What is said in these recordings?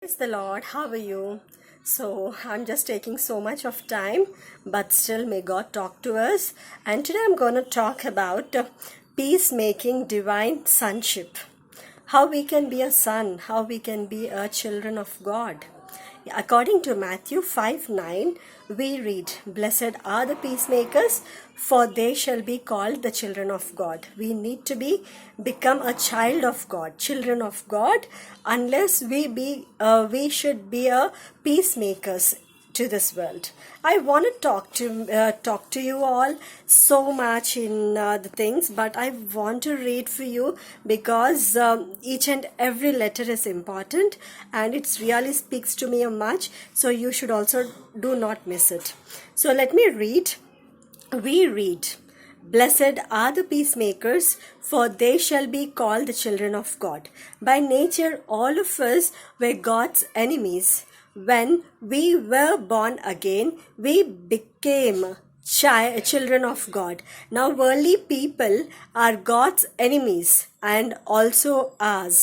Praise the Lord, how are you? So, I'm just taking so much of time, but still, may God talk to us. And today, I'm going to talk about peacemaking divine sonship. How we can be a son, how we can be a children of God. According to Matthew 5:9, we read, "Blessed are the peacemakers, for they shall be called the children of God." We need to become a child of God, children of God, unless we should be a peacemakers to this world. I want to talk to you all so much in the things, but I want to read for you because each and every letter is important and it really speaks to me much. So you should also do not miss it. So let me read. We read, "Blessed are the peacemakers, for they shall be called the children of God." By nature, all of us were God's enemies. When we were born again, we became children of God. Now, worldly people are God's enemies and also ours.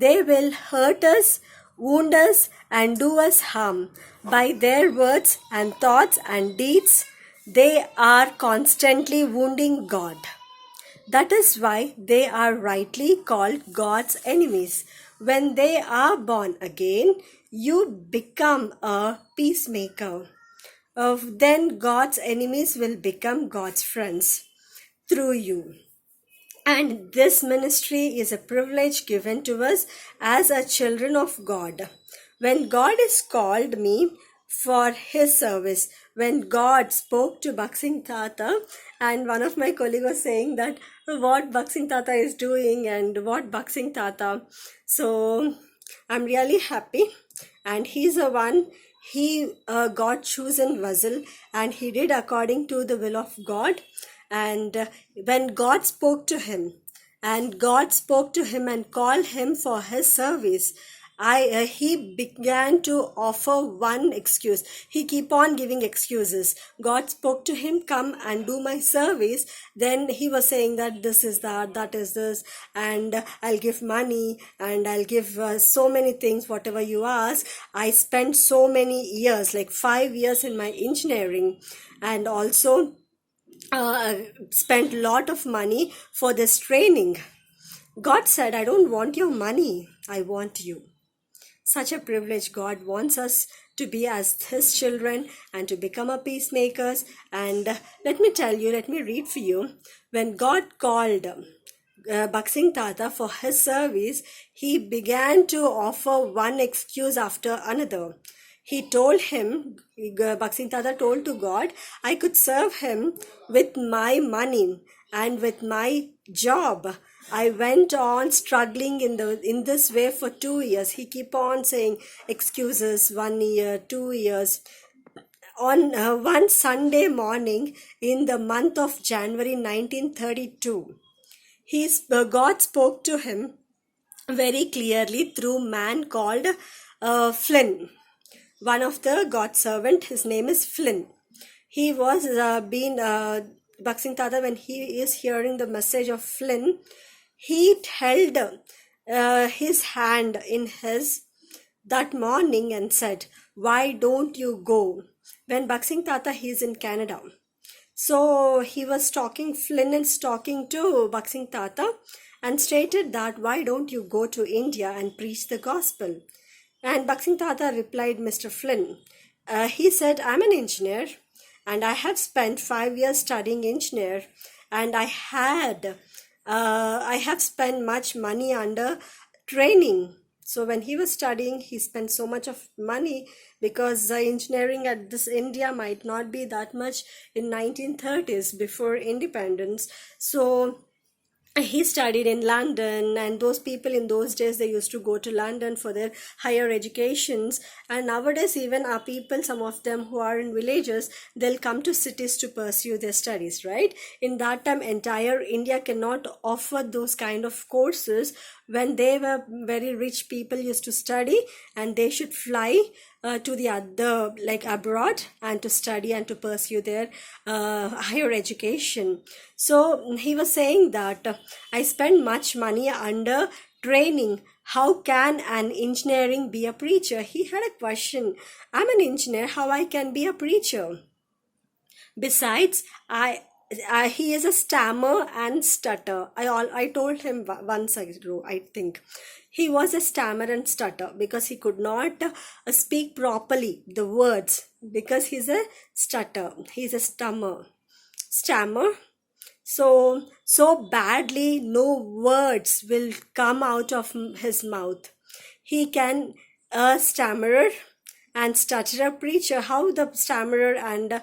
They will hurt us, wound us, and do us harm by their words and thoughts and deeds. They are constantly wounding God. That is why they are rightly called God's enemies. When they are born again, you become a peacemaker. Then God's enemies will become God's friends through you. And this ministry is a privilege given to us as a children of God. When God has called me for his service, when God spoke to Baksing Tata, and one of my colleagues was saying that what Baksing Tata is doing and what Baksing Tata. So I'm really happy, and he's the one. He got chosen vessel, and he did according to the will of God. And when God spoke to him, and called him for his service, he began to offer one excuse. He keep on giving excuses. God spoke to him, "Come and do my service." Then he was saying that this is that is this, and I'll give money, and I'll give so many things, whatever you ask. I spent so many years, like 5 years in my engineering, and also spent a lot of money for this training. God said, "I don't want your money, I want you." Such a privilege. God wants us to be as his children and to become a peacemakers. And let me read for you. When God called Baksing Tata for his service, he began to offer one excuse after another. He told him, Baksing Tata told to God, "I could serve him with my money and with my job." I went on struggling in this way for 2 years. He keep on saying excuses, 1 year, 2 years. On one Sunday morning in the month of January 1932, God spoke to him very clearly through man called Flynn, one of the God servant. His name is Flynn. He was Baksing Tata, when he is hearing the message of Flynn, he held his hand in his that morning and said, "Why don't you go?" When Baksing Tata, he is in Canada. So he was talking, Flynn is talking to Baksing Tata and stated that, "Why don't you go to India and preach the gospel?" And Baksing Tata replied, "Mr. Flynn," he said, "I'm an engineer and I have spent 5 years studying engineer, and I have spent much money under training." So when he was studying, he spent so much of money because engineering at this India might not be that much in 1930s before independence. So he studied in London, and those people in those days, they used to go to London for their higher educations. And nowadays, even our people, some of them who are in villages, they'll come to cities to pursue their studies, right? In that time, entire India cannot offer those kind of courses. When they were very rich people used to study, and they should fly to the other, like abroad, and to study and to pursue their higher education. So he was saying that I spent much money under training. how can an engineering be a preacher? He had a question. I'm an engineer, how I can be a preacher? Besides, he is a stammer and stutter. I told him once ago, I think. He was a stammer and stutter because he could not speak properly the words, because he's a stutter. He's a stammer. So badly, no words will come out of his mouth. He can a stammerer and stutterer preacher. How the stammerer and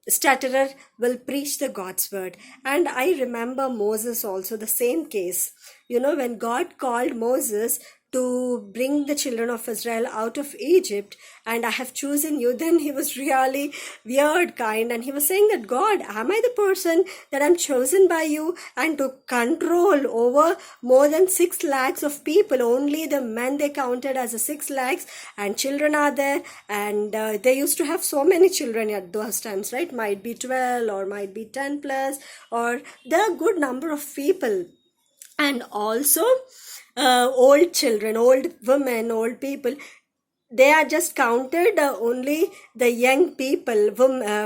stutterer will preach the God's word. And I remember Moses also, the same case. When God called Moses to bring the children of Israel out of Egypt, and I have chosen you, then he was really weird kind, and he was saying that, God, am I the person that I'm chosen by you, and to control over more than 6 lakhs of people? Only the men they counted as a 6 lakhs, and children are there, and they used to have so many children at those times, right? Might be 12 or might be 10 plus, or there are a good number of people. And also old children, old women, old people, they are just counted only the young people,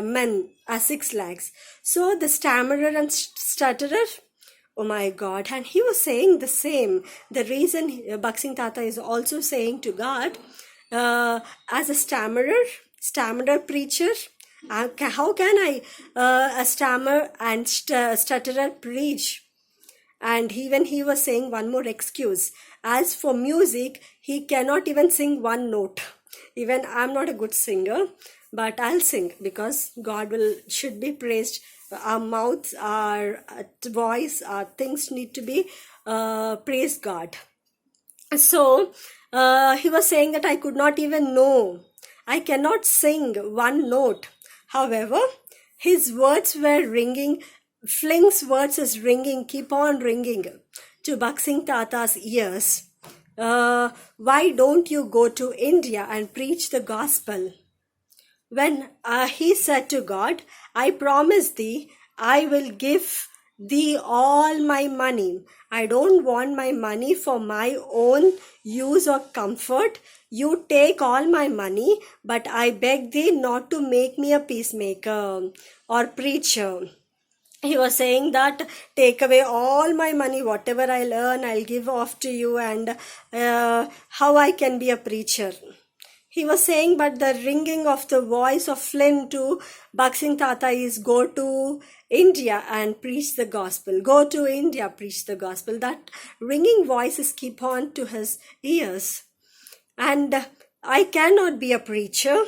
men, are 6 lakhs. So the stammerer and stutterer, oh my God. And he was saying the same. The reason Bhakti Singh Tata is also saying to God, as a stammerer preacher, how can I, a stammer and stutterer, preach? And even he was saying one more excuse. As for music, he cannot even sing one note. Even I'm not a good singer, but I'll sing, because God should be praised. Our mouths, our voice, our things need to be praise God. So he was saying that I could not even know. I cannot sing one note. However, his words were ringing. Fling's words is ringing, keep on ringing to Bhakti Singh Tata's ears. Why don't you go to India and preach the gospel? When he said to God, I promise thee, I will give thee all my money. I don't want my money for my own use or comfort. You take all my money, but I beg thee not to make me a peacemaker or preacher. He was saying that, take away all my money, whatever I'll earn, I'll give off to you, and how I can be a preacher. He was saying, but the ringing of the voice of Flynn to Bhakti Singh Tata is, go to India and preach the gospel. Go to India, preach the gospel. That ringing voices keep on to his ears. And I cannot be a preacher.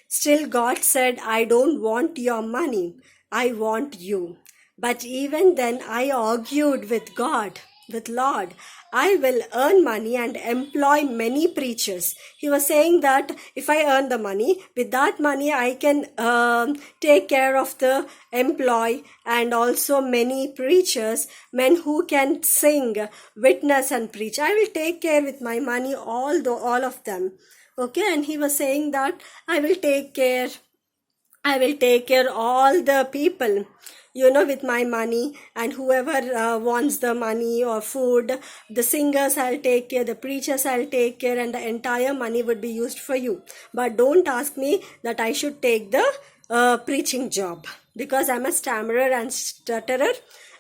Still God said, I don't want your money. I want you. But even then I argued with God, with Lord. I will earn money and employ many preachers. He was saying that if I earn the money, with that money I can take care of the employ and also many preachers, men who can sing, witness and preach. I will take care with my money all of them. Okay, and he was saying that I will take care all the people, with my money, and whoever wants the money or food, the singers I'll take care, the preachers I'll take care, and the entire money would be used for you. But don't ask me that I should take the preaching job, because I'm a stammerer and stutterer,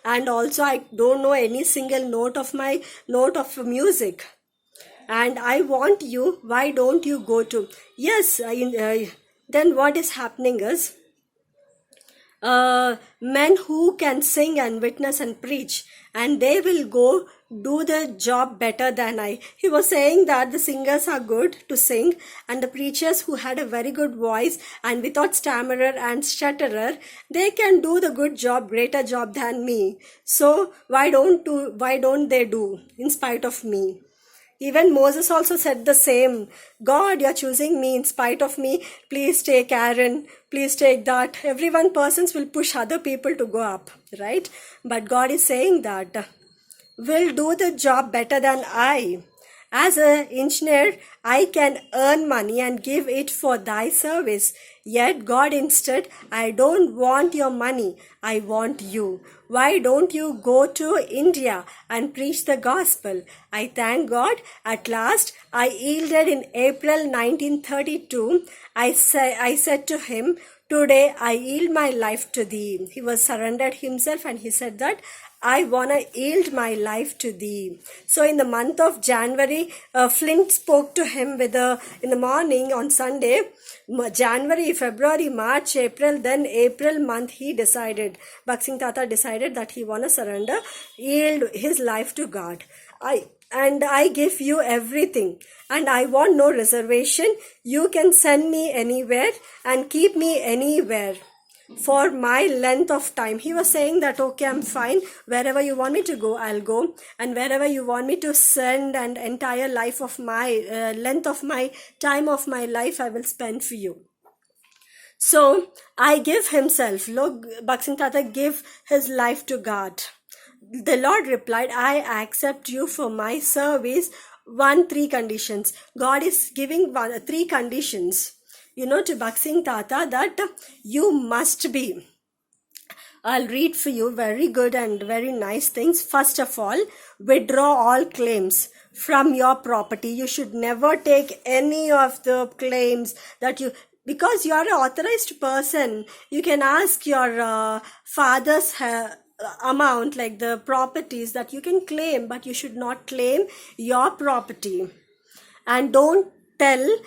and also I don't know any single note of music. And I want you, why don't you go to? Yes, then what is happening is, men who can sing and witness and preach, and they will go do the job better than I. He was saying that the singers are good to sing, and the preachers who had a very good voice and without stammerer and stutterer, they can do the good job, greater job than me. So why don't they do in spite of me? Even Moses also said the same. God, you're choosing me in spite of me. Please take Aaron. Please take that. Persons will push other people to go up, right? But God is saying that, will do the job better than I. As an engineer, I can earn money and give it for thy service. Yet, God, instead, I don't want your money. I want you. Why don't you go to India and preach the gospel? I thank God. At last, I yielded in April 1932. I said to him, today I yield my life to thee. He was surrendered himself and he said that I want to yield my life to thee. So in the month of January, Flint spoke to him in the morning on Sunday. January, February, March, April, then April month he decided, Bhakt Tata decided that he want to surrender, yield his life to God. I give you everything and I want no reservation. You can send me anywhere and keep me anywhere for my length of time. He was saying that, okay, I'm fine. Wherever you want me to go, I'll go. And wherever you want me to send an entire life of my, length of my time of my life, I will spend for you. So I give himself. Look, Bhakt Tata gave his life to God. The Lord replied, I accept you for my service. 3 conditions. God is giving 3 conditions, to Bhakt Tata, that you must be. I'll read for you very good and very nice things. First of all, withdraw all claims from your property. You should never take any of the claims that because you are an authorized person, you can ask your father's amount, like the properties that you can claim, but you should not claim your property. And don't tell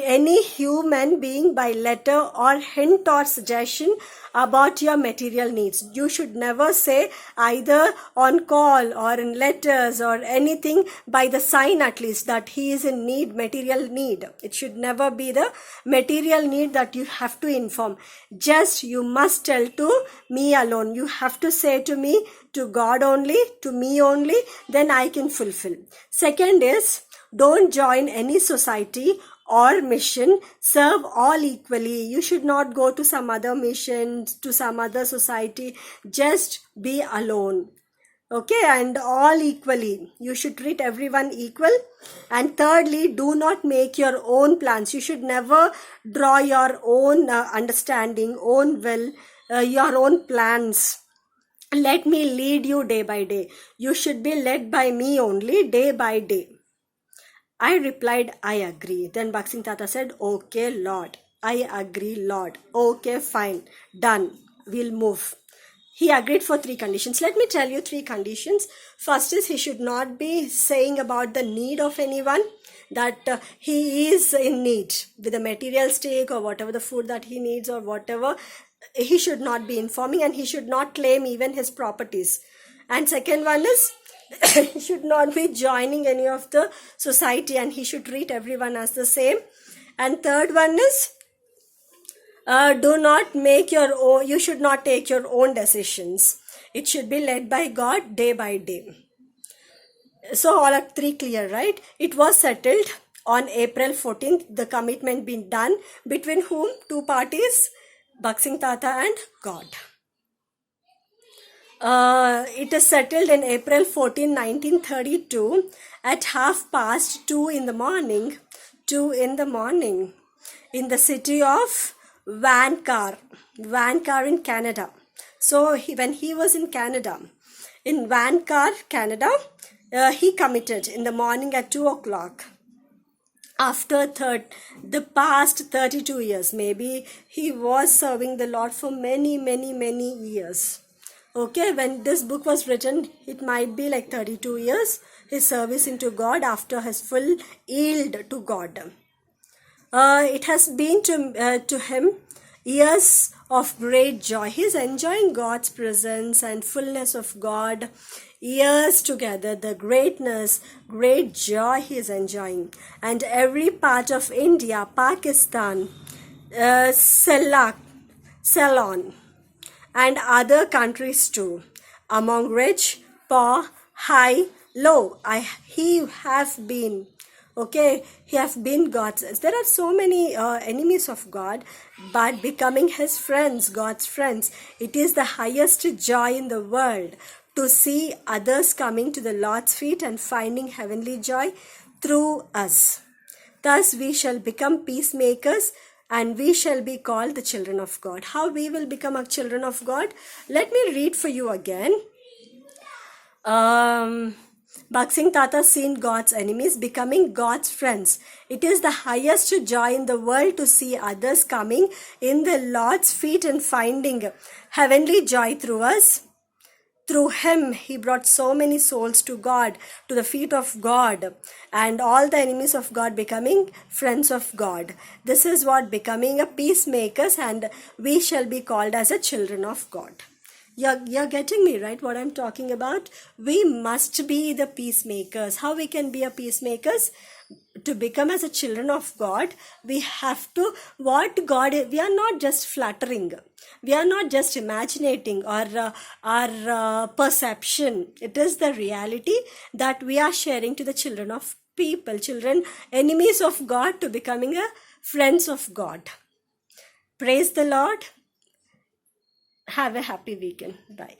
any human being by letter or hint or suggestion about your material needs. You should never say either on call or in letters or anything by the sign at least that he is in need, material need. It should never be the material need that you have to inform. Just you must tell to me alone. You have to say to me, to God only, to me only, then I can fulfill. Second is, don't join any society or mission. Serve all equally. You should not go to some other mission, to some other society. Just be alone. Okay, and all equally. You should treat everyone equal. And thirdly, do not make your own plans. You should never draw your own understanding, own will, your own plans. Let me lead you day by day. You should be led by me only, day by day. I replied, I agree. Then Bhakt Tata said, okay, Lord. I agree, Lord. Okay, fine. Done. We'll move. He agreed for 3 conditions. Let me tell you 3 conditions. First is, he should not be saying about the need of anyone, that he is in need with a material stake or whatever the food that he needs or whatever. He should not be informing, and he should not claim even his properties. And second one is, he should not be joining any of the society, and he should treat everyone as the same. And third one is, do not make your own, you should not take your own decisions. It should be led by God day by day. So all are 3 clear, right? It was settled on April 14th, the commitment being done between whom? 2 parties, Bhakt Tata and God. It is settled in April 14, 1932 at 2:30 in the morning, 2 in the morning, in the city of Vancouver in Canada. So when he was in Canada, in Vancouver, Canada, he committed in the morning at 2 o'clock. After the past 32 years, maybe he was serving the Lord for many years. Okay, when this book was written, it might be like 32 years, his service into God after his full yield to God. It has been to him years of great joy. He is enjoying God's presence and fullness of God. Years together, the greatness, great joy he is enjoying. And every part of India, Pakistan, Ceylon, and other countries too, among rich, poor, high, low, he has been. Okay, he has been God's. There are so many enemies of God, but becoming his friends, God's friends, it is the highest joy in the world. to see others coming to the Lord's feet and finding heavenly joy through us. Thus we shall become peacemakers and we shall be called the children of God. How we will become a children of God? Let me read for you again. Bhagat Tata seen God's enemies becoming God's friends. It is the highest joy in the world to see others coming in the Lord's feet and finding heavenly joy through us. Through him, he brought so many souls to God, to the feet of God, and all the enemies of God becoming friends of God. This is what becoming a peacemakers, and we shall be called as a children of God. You're getting me, right? What I'm talking about? We must be the peacemakers. How we can be a peacemakers? To become as a children of God, we have to what God is. We are not just flattering. We are not just imagining or our perception. It is the reality that we are sharing to the children of people, children, enemies of God, to becoming a friends of God. Praise the Lord. Have a happy weekend. Bye.